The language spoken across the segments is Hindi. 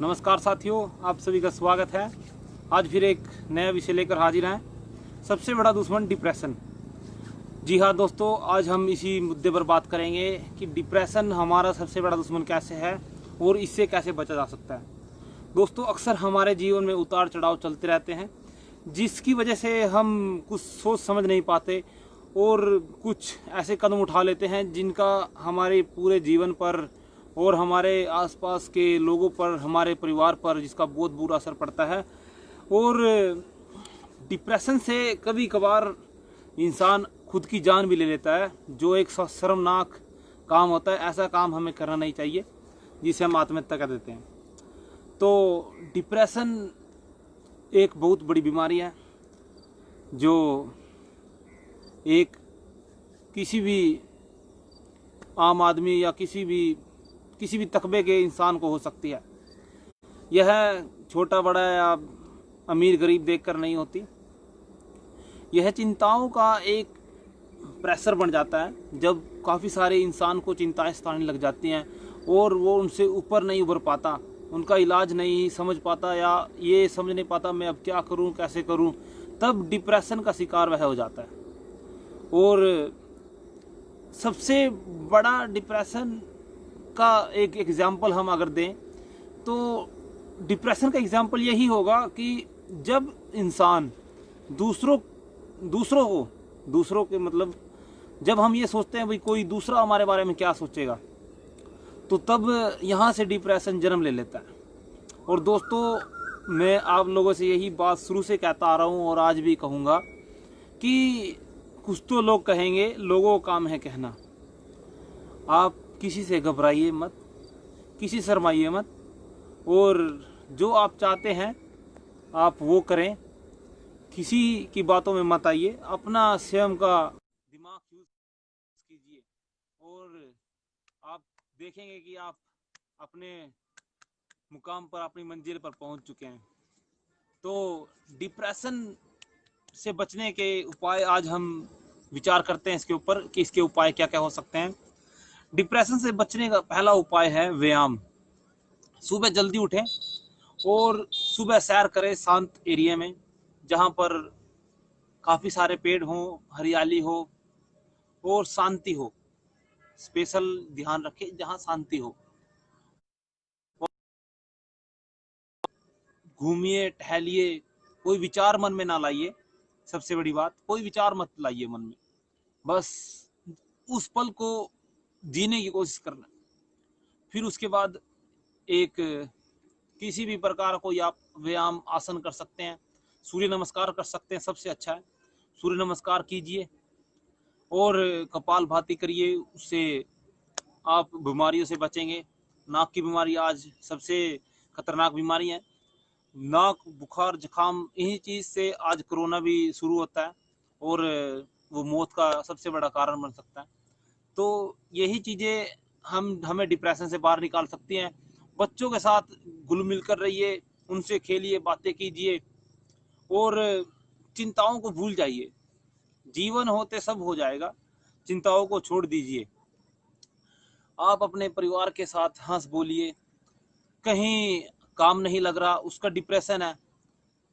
नमस्कार साथियों, आप सभी का स्वागत है। आज फिर एक नया विषय लेकर हाजिर हैं। सबसे बड़ा दुश्मन डिप्रेशन। जी हाँ दोस्तों, आज हम इसी मुद्दे पर बात करेंगे कि डिप्रेशन हमारा सबसे बड़ा दुश्मन कैसे है और इससे कैसे बचा जा सकता है। दोस्तों, अक्सर हमारे जीवन में उतार चढ़ाव चलते रहते हैं, जिसकी वजह से हम कुछ सोच समझ नहीं पाते और कुछ ऐसे कदम उठा लेते हैं जिनका हमारे पूरे जीवन पर और हमारे आसपास के लोगों पर, हमारे परिवार पर, जिसका बहुत बुरा असर पड़ता है। और डिप्रेशन से कभी कभार इंसान खुद की जान भी ले लेता है, जो एक शर्मनाक काम होता है। ऐसा काम हमें करना नहीं चाहिए, जिसे हम आत्महत्या कर देते हैं। तो डिप्रेशन एक बहुत बड़ी बीमारी है, जो एक किसी भी आम आदमी या किसी भी तकबे के इंसान को हो सकती है। यह छोटा बड़ा या अमीर गरीब देखकर नहीं होती। यह चिंताओं का एक प्रेशर बन जाता है, जब काफ़ी सारे इंसान को चिंताएं सताने लग जाती हैं और वो उनसे ऊपर नहीं उभर पाता, उनका इलाज नहीं समझ पाता या ये समझ नहीं पाता मैं अब क्या करूं, कैसे करूं। तब डिप्रेशन का शिकार वह हो जाता है। और सबसे बड़ा डिप्रेशन का एक एग्जाम्पल हम अगर दें तो डिप्रेशन का एग्जाम्पल यही होगा कि जब इंसान दूसरों के मतलब जब हम ये सोचते हैं भाई कोई दूसरा हमारे बारे में क्या सोचेगा, तो तब यहाँ से डिप्रेशन जन्म ले लेता है। और दोस्तों, मैं आप लोगों से यही बात शुरू से कहता आ रहा हूँ और आज भी कहूँगा कि कुछ तो लोग कहेंगे, लोगों का काम है कहना। आप किसी से घबराइए मत, किसी शर्माइए मत, और जो आप चाहते हैं आप वो करें। किसी की बातों में मत आइए, अपना स्वयं का दिमाग यूज कीजिए और आप देखेंगे कि आप अपने मुकाम पर, अपनी मंजिल पर पहुंच चुके हैं। तो डिप्रेशन से बचने के उपाय आज हम विचार करते हैं इसके ऊपर कि इसके उपाय क्या क्या हो सकते हैं। डिप्रेशन से बचने का पहला उपाय है व्यायाम। सुबह जल्दी उठें और सुबह सैर करें शांत एरिया में, जहां पर काफ़ी सारे पेड़ हों, हरियाली हो और शांति हो। स्पेशल ध्यान रखें जहां शांति हो। घूमिए, टहलिए, कोई विचार मन में ना लाइए। सबसे बड़ी बात, कोई विचार मत लाइए मन में, बस उस पल को जीने की कोशिश करना। फिर उसके बाद एक किसी भी प्रकार कोई आप व्यायाम आसन कर सकते हैं, सूर्य नमस्कार कर सकते हैं, सबसे अच्छा है सूर्य नमस्कार कीजिए और कपाल भाती करिए। उससे आप बीमारियों से बचेंगे। नाक की बीमारी आज सबसे खतरनाक बीमारी है। नाक, बुखार, जुकाम, इन्हीं चीज़ से आज कोरोना भी शुरू होता है और वो मौत का सबसे बड़ा कारण बन सकता है। तो यही चीज़ें हमें डिप्रेशन से बाहर निकाल सकती हैं। बच्चों के साथ घुल मिल कर रहिए, उनसे खेलिए, बातें कीजिए और चिंताओं को भूल जाइए। जीवन होते सब हो जाएगा, चिंताओं को छोड़ दीजिए। आप अपने परिवार के साथ हंस बोलिए। कहीं काम नहीं लग रहा, उसका डिप्रेशन है,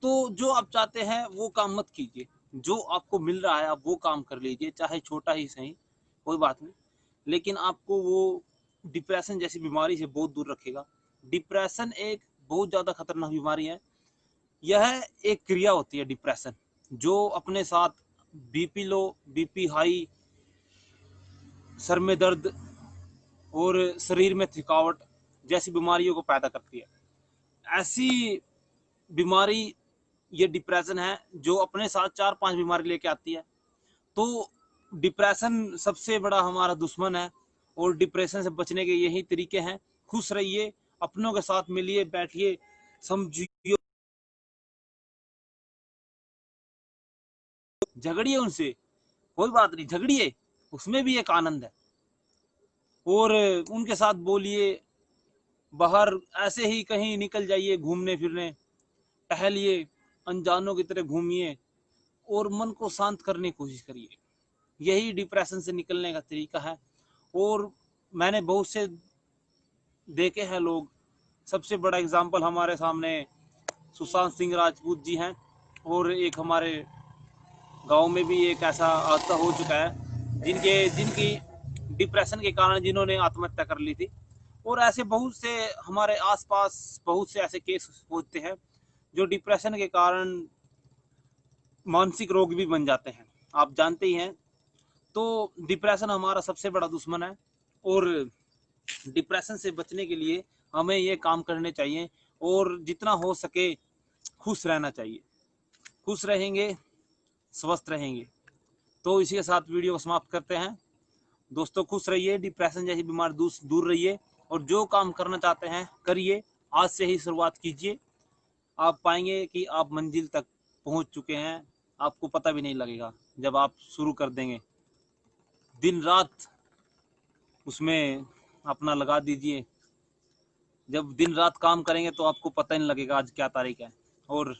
तो जो आप चाहते हैं वो काम मत कीजिए। जो आपको मिल रहा है आप वो काम कर लीजिए, चाहे छोटा ही सही, कोई बात नहीं, लेकिन आपको वो डिप्रेशन जैसी बीमारी से बहुत दूर रखेगा। डिप्रेशन एक बहुत ज़्यादा खतरनाक बीमारी है। यह एक क्रिया होती है डिप्रेशन, जो अपने साथ BP low, BP high, sir में दर्द और शरीर में थकावट जैसी बीमारियों को पैदा करती है। ऐसी बीमारी ये डिप्रेशन है, जो अपने साथ 4-5 बीमारी लेके आती है। तो डिप्रेशन सबसे बड़ा हमारा दुश्मन है और डिप्रेशन से बचने के यही तरीके हैं। खुश रहिए, अपनों के साथ मिलिए, बैठिए, समझिए, झगड़िए उनसे, कोई बात नहीं, झगड़िए, उसमें भी एक आनंद है। और उनके साथ बोलिए, बाहर ऐसे ही कहीं निकल जाइए घूमने फिरने, टहलिए, अनजानों की तरह घूमिए और मन को शांत करने की कोशिश करिए। यही डिप्रेशन से निकलने का तरीका है। और मैंने बहुत से देखे हैं लोग सबसे बड़ा एग्जाम्पल हमारे सामने सुशांत सिंह राजपूत जी हैं, और एक हमारे गांव में भी एक ऐसा हादसा हो चुका है जिनकी डिप्रेशन के कारण जिन्होंने आत्महत्या कर ली थी। और ऐसे बहुत से हमारे आसपास बहुत से ऐसे केस होते हैं जो डिप्रेशन के कारण मानसिक रोग भी बन जाते हैं, आप जानते ही हैं। तो डिप्रेशन हमारा सबसे बड़ा दुश्मन है, और डिप्रेशन से बचने के लिए हमें ये काम करने चाहिए, और जितना हो सके खुश रहना चाहिए। खुश रहेंगे, स्वस्थ रहेंगे। तो इसी के साथ वीडियो को समाप्त करते हैं। दोस्तों, खुश रहिए, डिप्रेशन जैसी बीमारी दूर रहिए, और जो काम करना चाहते हैं करिए। आज से ही शुरुआत कीजिए, आप पाएंगे कि आप मंजिल तक पहुंच चुके हैं, आपको पता भी नहीं लगेगा जब आप शुरू कर देंगे। दिन रात उसमें अपना लगा दीजिए, जब दिन रात काम करेंगे तो आपको पता ही नहीं लगेगा आज क्या तारीख है, और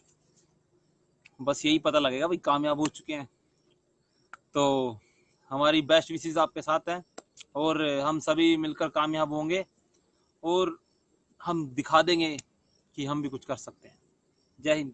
बस यही पता लगेगा भाई कामयाब हो चुके हैं। तो हमारी बेस्ट विशेस आपके साथ हैं, और हम सभी मिलकर कामयाब होंगे, और हम दिखा देंगे कि हम भी कुछ कर सकते हैं। जय हिंद।